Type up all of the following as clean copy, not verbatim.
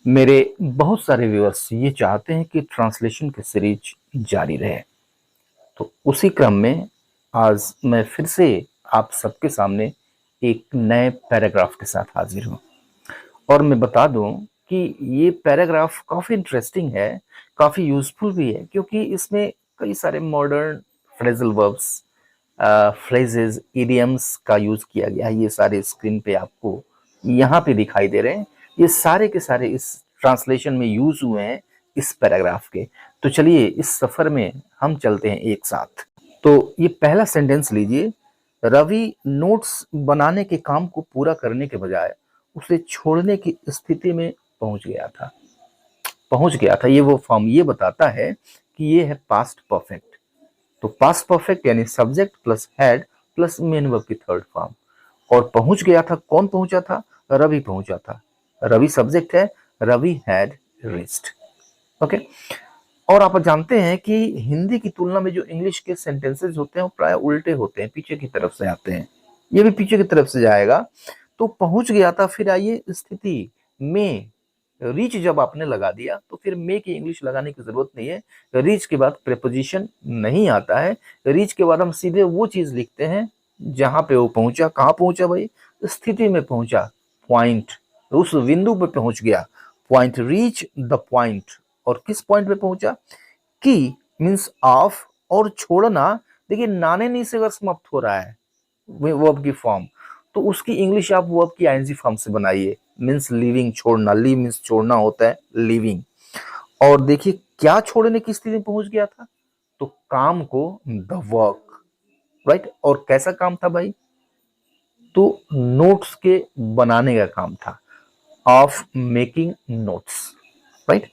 मेरे बहुत सारे व्यूअर्स ये चाहते हैं कि ट्रांसलेशन की सीरीज जारी रहे। तो उसी क्रम में आज मैं फिर से आप सबके सामने एक नए पैराग्राफ के साथ हाजिर हूँ। और मैं बता दूं कि ये पैराग्राफ काफ़ी इंटरेस्टिंग है, काफ़ी यूज़फुल भी है, क्योंकि इसमें कई सारे modern phrasal verbs, phrases, idioms का यूज़ किया गया है। ये सारे स्क्रीन पे आपको यहाँ पे दिखाई दे रहे हैं। ये सारे के सारे इस ट्रांसलेशन में यूज़ हुए हैं इस पैराग्राफ के। तो चलिए इस सफ़र में हम चलते हैं एक साथ। तो ये पहला सेंटेंस लीजिए। रवि नोट्स बनाने के काम को पूरा करने के बजाय उसे छोड़ने की स्थिति में पहुंच गया था। ये वो फॉर्म ये बताता है कि ये है पास्ट परफेक्ट। तो पास्ट परफेक्ट यानी subject plus had plus main verb की थर्ड फॉर्म। और पहुंच गया था, कौन पहुंचा था? रवि पहुंचा था। रवि सब्जेक्ट है, रवि हैड रीच्ड। ओके। और आप जानते हैं कि हिंदी की तुलना में जो इंग्लिश के सेंटेंसेस होते हैं वो प्राय उल्टे होते हैं, पीछे की तरफ से आते हैं। ये भी पीछे की तरफ से जाएगा। तो पहुंच गया था, फिर आइए स्थिति में रीच जब आपने लगा दिया तो फिर मे की इंग्लिश लगाने की जरूरत नहीं है। रीच के बाद प्रेपोजिशन नहीं आता है। रीच के बाद हम सीधे वो चीज लिखते हैं जहां पे वो पहुंचा। कहाँ पहुंचा भाई? स्थिति में पहुंचा, पॉइंट, उस बिंदु पे पहुंच गया। Point, reach the point. और किस पॉइंट पे पहुंचा? की मीन्स ऑफ। और छोड़ना, देखिए नाने नी से अगर समाप्त हो रहा है वर्ब की फॉर्म, तो उसकी इंग्लिश आप वर्ब की आईएनजी फॉर्म से बनाइए। मीन्स लिविंग, छोड़ना। लीव मीन्स छोड़ना होता है, लिविंग। और देखिए क्या छोड़ने की स्थिति में पहुंच गया था? तो काम को, द वर्क, राइट। और कैसा काम था भाई? तो नोट्स के बनाने का काम था, ऑफ मेकिंग नोट्स, राइट।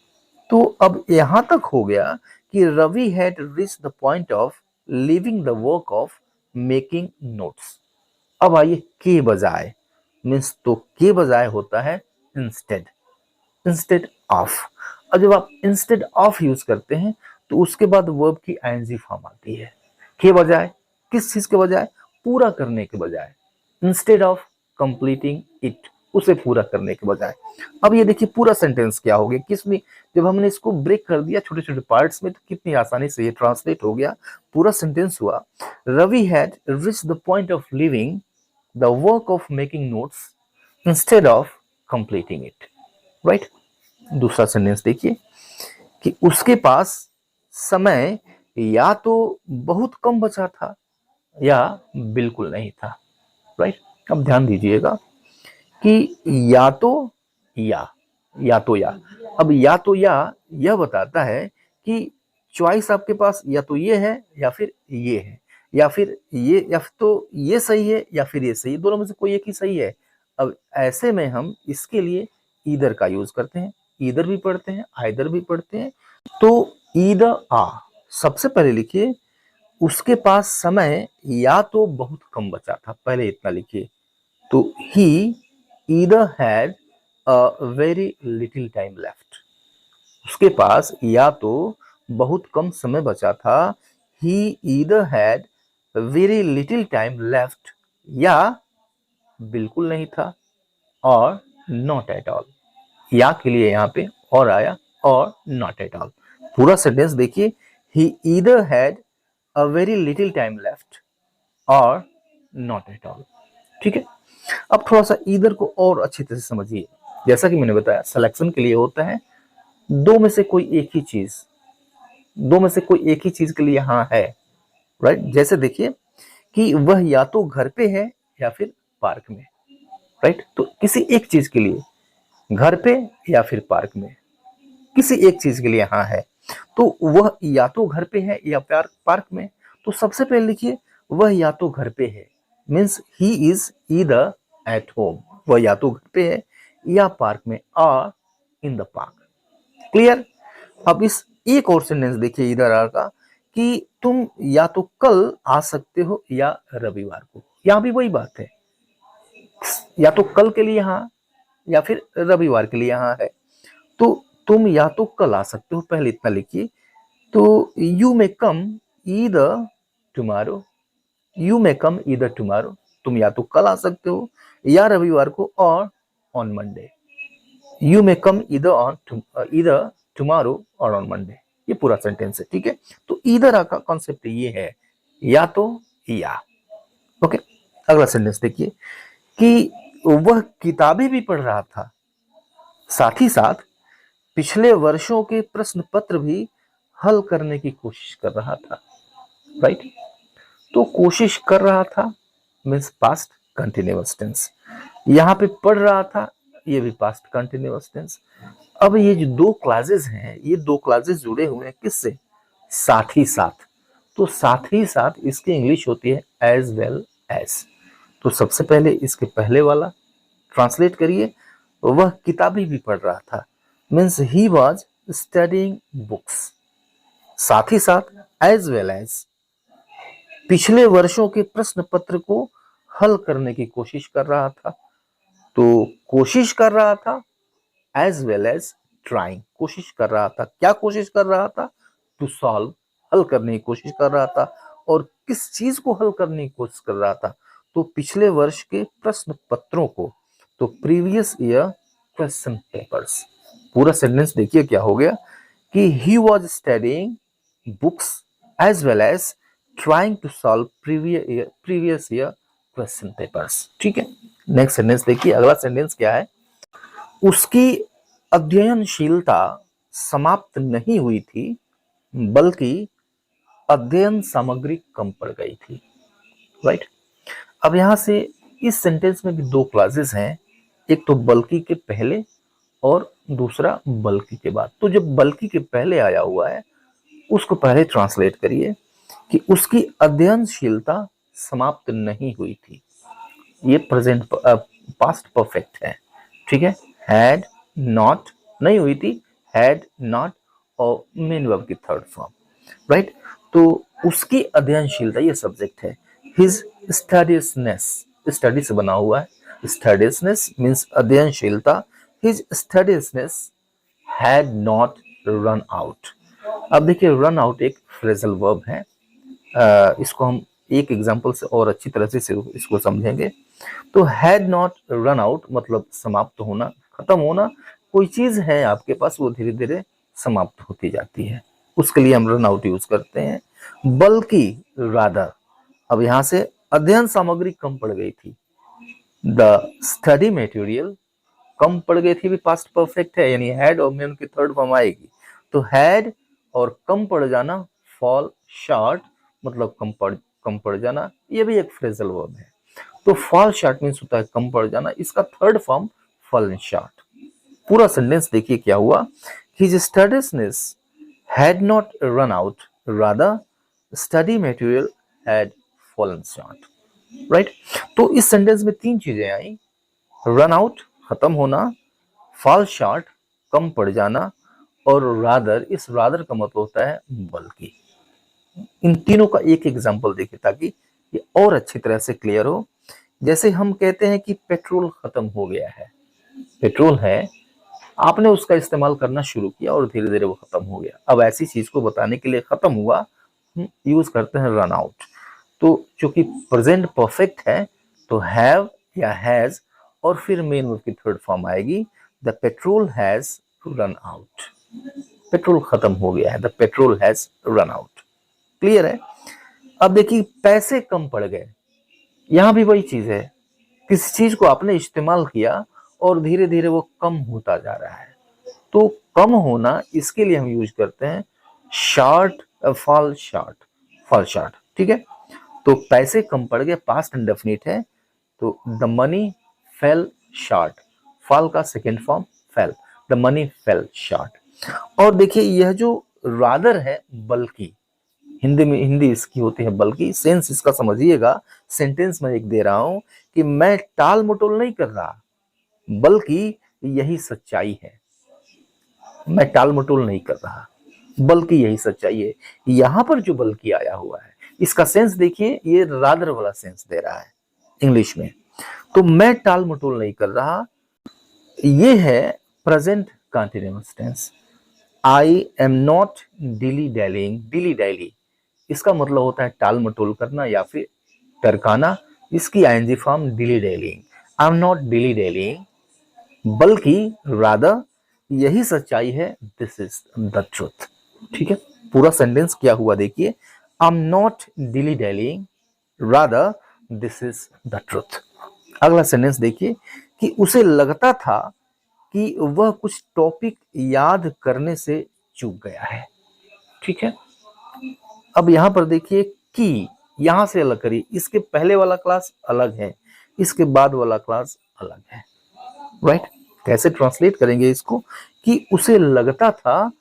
तो अब यहां तक हो गया कि Ravi had reach the point of living the work of making notes. अब आइए के बजाय, मीन्स तो के बजाय होता है इंस्टेड, इंस्टेड ऑफ। अब जब आप इंस्टेड ऑफ यूज करते हैं तो उसके बाद वर्ब की आईएनजी फॉर्म आती है। के बजाय, किस चीज के बजाय? पूरा करने के बजाय। इंस्टेड ऑफ कंप्लीटिंग इट, उसे पूरा करने के बजाय। अब ये देखिए पूरा सेंटेंस क्या हो गया, किसमें जब हमने इसको ब्रेक कर दिया छोटे छोटे पार्ट्स में, तो कितनी आसानी से ये ट्रांसलेट हो गया। पूरा सेंटेंस हुआ, Ravi had reach the point of living the work of making notes instead of completing it, right? दूसरा सेंटेंस देखिए कि उसके पास समय या तो बहुत कम बचा था या बिल्कुल नहीं था, राइट। अब ध्यान दीजिएगा कि या तो या, या तो या। अब या तो या यह बताता है कि चॉइस आपके पास या तो ये है या फिर ये है, या फिर ये, या फिर तो ये सही है या फिर ये सही है, दोनों में से कोई एक ही सही है। अब ऐसे में हम इसके लिए ईदर का यूज करते हैं। ईदर भी पढ़ते हैं, आइदर भी पढ़ते हैं। तो ईदर आ, सबसे पहले लिखिए उसके पास समय या तो बहुत कम बचा था, पहले इतना लिखिए। तो he either had a very little time left. उसके पास या तो बहुत कम समय बचा था। He either had very little time left, या बिल्कुल नहीं था, और नॉट एट ऑल। या के लिए यहाँ पे और आया, और नॉट एट ऑल। पूरा सेंटेंस देखिए, he either had a very little time left और नॉट एट ऑल। ठीक है। अब थोड़ा सा ईदर को और अच्छी तरह से समझिए। जैसा कि मैंने बताया सिलेक्शन के लिए होता है दो में से कोई एक ही चीज, दो में से कोई एक ही चीज के लिए हाँ है, राइट। जैसे देखिए कि वह या तो घर पे है या फिर पार्क में, राइट। तो किसी एक चीज के लिए घर पे या फिर पार्क में, किसी एक चीज के लिए हाँ है। तो वह या तो घर पे है या पार्क में। तो सबसे पहले लिखिए वह या तो घर पे है, means he is either at home. वह या तो घर पे है या पार्क में, और इन द पार्क। क्लियर। अब इस एक और सेंटेंस देखिए इधर आर का, कि तुम या तो कल आ सकते हो या रविवार को। यहां भी वही बात है, या तो कल के लिए हाँ या फिर रविवार के लिए हाँ है। तो तुम या तो कल आ सकते हो, पहले इतना लिखिए। तो you may come either tomorrow, you may come either tomorrow. तुम या तो कल आ सकते हो या रविवार को, और ऑन मंडे। यू मे कम इधर टुमारो और ऑन मंडे, ये पूरा सेंटेंस है, ठीक है। तो इधर का कॉन्सेप्ट ये है, या तो या। ओके, अगला सेंटेंस देखिए कि वह किताबें भी पढ़ रहा था, साथ ही साथ पिछले वर्षों के प्रश्न पत्र भी हल करने की कोशिश कर रहा था। राइट, तो कोशिश कर रहा था मीन्स पास्ट कंटिन्यूअस टेंस, यहां पे पढ़ रहा था, ये भी पास्ट कंटिन्यूअस टेंस। अब ये जो दो क्लासेस हैं, ये दो क्लासेस जुड़े हुए हैं किससे? साथ ही साथ। तो साथ ही साथ इसकी इंग्लिश होती है एज वेल एज। तो सबसे पहले इसके पहले वाला ट्रांसलेट करिए, वह किताबें भी पढ़ रहा था, means he was studying books, साथ ही साथ एज वेल एज पिछले वर्षों के प्रश्न पत्र को हल करने की कोशिश कर रहा था। तो कोशिश कर रहा था एज वेल एज ट्राइंग, कोशिश कर रहा था, क्या कोशिश कर रहा था? टू सॉल्व, हल करने की कोशिश कर रहा था। और किस चीज को हल करने की कोशिश कर रहा था? तो पिछले वर्ष के प्रश्न पत्रों को, तो प्रीवियस ईयर क्वेश्चन पेपर्स। पूरा सेंटेंस देखिए क्या हो गया कि he was studying books as well as trying to solve previous year question papers. ठीक है, नेक्स्ट सेंटेंस देखिए, अगला सेंटेंस क्या है? उसकी अध्ययनशीलता समाप्त नहीं हुई थी, बल्कि अध्ययन सामग्री कम पड़ गई थी। राइट, अब यहां से इस सेंटेंस में भी दो क्लासेस हैं, एक तो बल्कि के पहले और दूसरा बल्कि के बाद। तो जब बल्कि के पहले आया हुआ है उसको पहले ट्रांसलेट करिए कि उसकी अध्ययनशीलता समाप्त नहीं हुई थी। ये प्रेजेंट पास्ट परफेक्ट है, ठीक है। हैड नॉट नहीं हुई थी, हैड नॉट और मेन वर्ब की थर्ड फॉर्म। राइट, तो उसकी अध्ययनशीलता ये सब्जेक्ट है। हिज स्टडीजनेस, स्टडी से बना हुआ है, स्टडीजनेस मीन्स अध्ययनशीलता। His studiousness had not run out. अब देखिए रन आउट एक फ्रेजल वर्ब है, इसको हम एक एग्जांपल से और अच्छी तरह से इसको समझेंगे। तो हैड नॉट रन आउट मतलब समाप्त होना, खत्म होना। कोई चीज है आपके पास, वो धीरे धीरे समाप्त होती जाती है, उसके लिए हम रन आउट यूज करते हैं। बल्कि रादर, अब यहां से अध्ययन सामग्री कम पड़ गई थी, द स्टडी मटेरियल कम पड़ गई थी भी पास्ट परफेक्ट है, यानी हैड और मेन की थर्ड फॉर्म आएगी। तो हैड और कम पड़ जाना, फॉल शॉर्ट मतलब कम पड़ जाना, ये भी एक फ्रेजल वर्ब है। तो फॉल शॉर्ट मीन्स होता है कम पड़ जाना, इसका थर्ड फॉर्म फॉल शॉर्ट। पूरा सेंटेंस देखिए क्या हुआ, his studiousness had not run out, rather study material had fallen short. Right, तो इस सेंटेंस में तीन चीजें आई, रन आउट खत्म होना, फॉल शॉर्ट कम पड़ जाना, और रादर, इस रादर का मतलब होता है बल्कि। इन तीनों का एक एग्जांपल देखिए ताकि ये और अच्छी तरह से क्लियर हो। जैसे हम कहते हैं कि पेट्रोल खत्म हो गया है, पेट्रोल है, आपने उसका इस्तेमाल करना शुरू किया और धीरे धीरे वो खत्म हो गया। अब ऐसी चीज को बताने के लिए खत्म हुआ, यूज करते हैं रन आउट। तो चूंकि प्रेजेंट परफेक्ट है तो हैव या हैज और फिर मेन वर्ब की थर्ड फॉर्म आएगी, the petrol has run out. Petrol खत्म हो गया है, the petrol has run out. Clear है? अब देखिए पैसे कम पड़ गए, यहां भी वही चीज है, किसी चीज को आपने इस्तेमाल किया और धीरे धीरे वो कम होता जा रहा है। तो कम होना, इसके लिए हम यूज करते हैं short, fall short, fall short. ठीक है, तो पैसे कम पड़ गए, पास्ट इंडेफिनिट है, तो the money fell short, fall का second form fell, the money fell short. और देखिए यह जो रादर है बल्कि, हिंदी में हिंदी इसकी होती है बल्कि, सेंस इसका समझिएगा। सेंटेंस में एक दे रहा हूं कि मैं टाल मटोल नहीं कर रहा, बल्कि यही सच्चाई है। मैं टाल मटोल नहीं कर रहा, बल्कि यही सच्चाई है। यहां पर जो बल्कि आया हुआ है, इसका सेंस देखिए, ये रादर वाला सेंस दे रहा है इंग्लिश में। तो मैं टाल मटोल नहीं कर रहा, ये है present continuous tense. I am not dilly dallying, dilly dally इसका मतलब होता है टाल मटोल करना या फिर टरकाना, इसकी ING form dilly dallying. I am not dilly dallying बल्कि रादर यही सच्चाई है, दिस इज द ट्रुथ। ठीक है, पूरा सेंटेंस क्या हुआ देखिए, I am not dilly dallying, rather this is the truth. अगला सेंटेंस देखिए कि उसे लगता था कि वह कुछ टॉपिक याद करने से चूक गया है। ठीक है, अब यहां पर देखिए कि यहां से अलग करिए, इसके पहले वाला क्लास अलग है, इसके बाद वाला क्लास अलग है, राइट। कैसे ट्रांसलेट करेंगे इसको कि उसे लगता था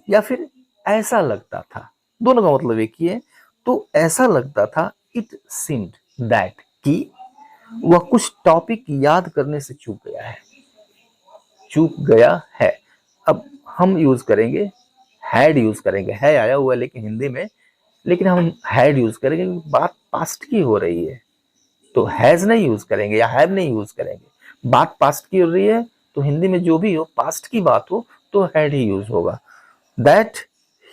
या फिर ऐसा लगता था, दोनों का मतलब एक ही है। तो ऐसा लगता था, इट सीम्ड दैट, कि वह कुछ टॉपिक याद करने से चूक गया है, चूक गया है। अब हम यूज करेंगे हैड यूज करेंगे, है आया हुआ है लेकिन हिंदी में, लेकिन हम हैड यूज करेंगे क्योंकि बात पास्ट की हो रही है, तो हैज नहीं यूज करेंगे या हैव नहीं यूज करेंगे। बात पास्ट की हो रही है तो हिंदी में जो भी हो, पास्ट की बात हो तो हैड ही यूज होगा। दैट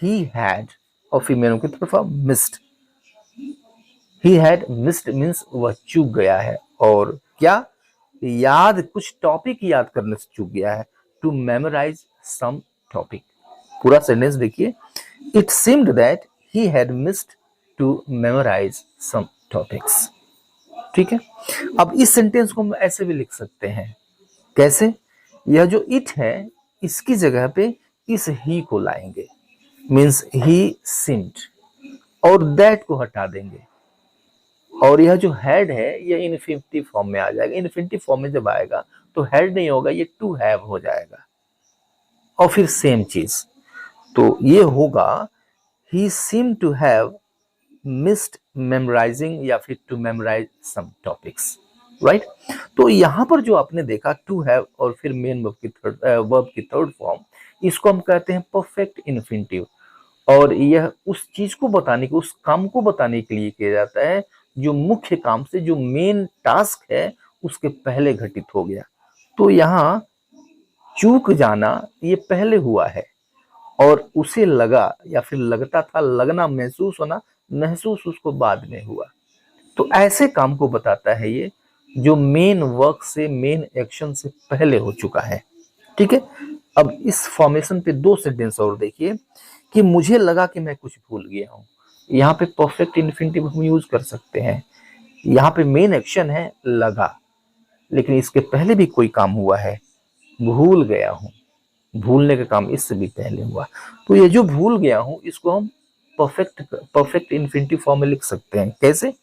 ही हैड, और फीमेल की तरफ missed, he had missed means वह चूक गया है, और क्या याद, कुछ टॉपिक याद करने से चूक गया है, टू मेमोराइज सम टॉपिक। पूरा सेंटेंस देखिए, it seemed that he had missed to memorise some topics. ठीक है, अब इस सेंटेंस को हम ऐसे भी लिख सकते हैं, कैसे, यह जो इट है इसकी जगह पे इस ही को लाएंगे, मीन्स ही सीम्ड, और दैट को हटा देंगे, और यह जो हैड है यह इन्फिनिटिव फॉर्म में आ जाएगा। इन्फिनिटिव फॉर्म में जब आएगा तो हैड नहीं होगा, ये टू हैव हो जाएगा, और फिर सेम चीज, तो ये होगा he seem to have missed memorising, या फिर to memorise some topics, right. तो यहां पर जो आपने देखा टू हैव और फिर मेन वर्ब की थर्ड फॉर्म, इसको हम कहते हैं परफेक्ट इन्फिनिटिव, और यह उस चीज को बताने के, उस काम को बताने के लिए किया जाता है जो मुख्य काम से, जो मेन टास्क है उसके पहले घटित हो गया। तो यहाँ चूक जाना ये पहले हुआ है, और उसे लगा या फिर लगता था, लगना महसूस होना, महसूस उसको बाद में हुआ। तो ऐसे काम को बताता है ये जो मेन वर्क से, मेन एक्शन से पहले हो चुका है। ठीक है, अब इस फॉर्मेशन पे दो सेंटेंस और देखिए कि मुझे लगा कि मैं कुछ भूल गया हूं। यहाँ पे परफेक्ट इन्फिनिटिव हम यूज कर सकते हैं। यहाँ पे मेन एक्शन है लगा, लेकिन इसके पहले भी कोई काम हुआ है, भूल गया हूं, भूलने का काम इससे भी पहले हुआ। तो ये जो भूल गया हूं इसको हम परफेक्ट इन्फिनिटिव फॉर्म में लिख सकते हैं, कैसे,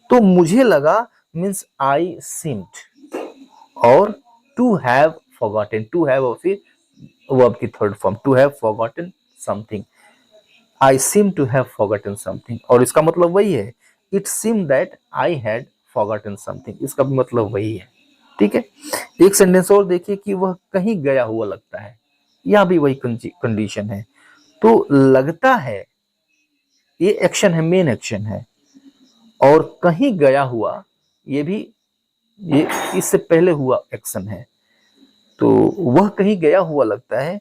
तो मुझे लगा मीन्स आई सीम्ड, और to have forgotten, to have और फिर वर्ब की third form, to have forgotten something, I seem to have forgotten something, और इसका मतलब वही है, it seem that I had forgotten something, इसका भी मतलब वही है। ठीक है, एक सेंटेंस और देखिए कि वह कहीं गया हुआ लगता है, यह भी वही कंडीशन है। तो लगता है ये एक्शन है, मेन एक्शन है, और कहीं गया हुआ ये भी, ये इससे पहले हुआ एक्शन है। तो वह कहीं गया हुआ लगता है,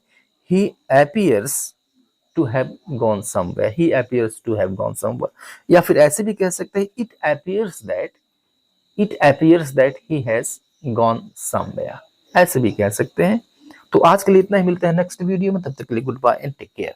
ही appears to have gone somewhere, he appears to have gone somewhere, या फिर ऐसे भी कह सकते हैं it appears that he has gone somewhere, ऐसे भी कह सकते हैं। तो आज के लिए इतना ही, मिलते हैं नेक्स्ट वीडियो में, तब तक के लिए goodbye and take care.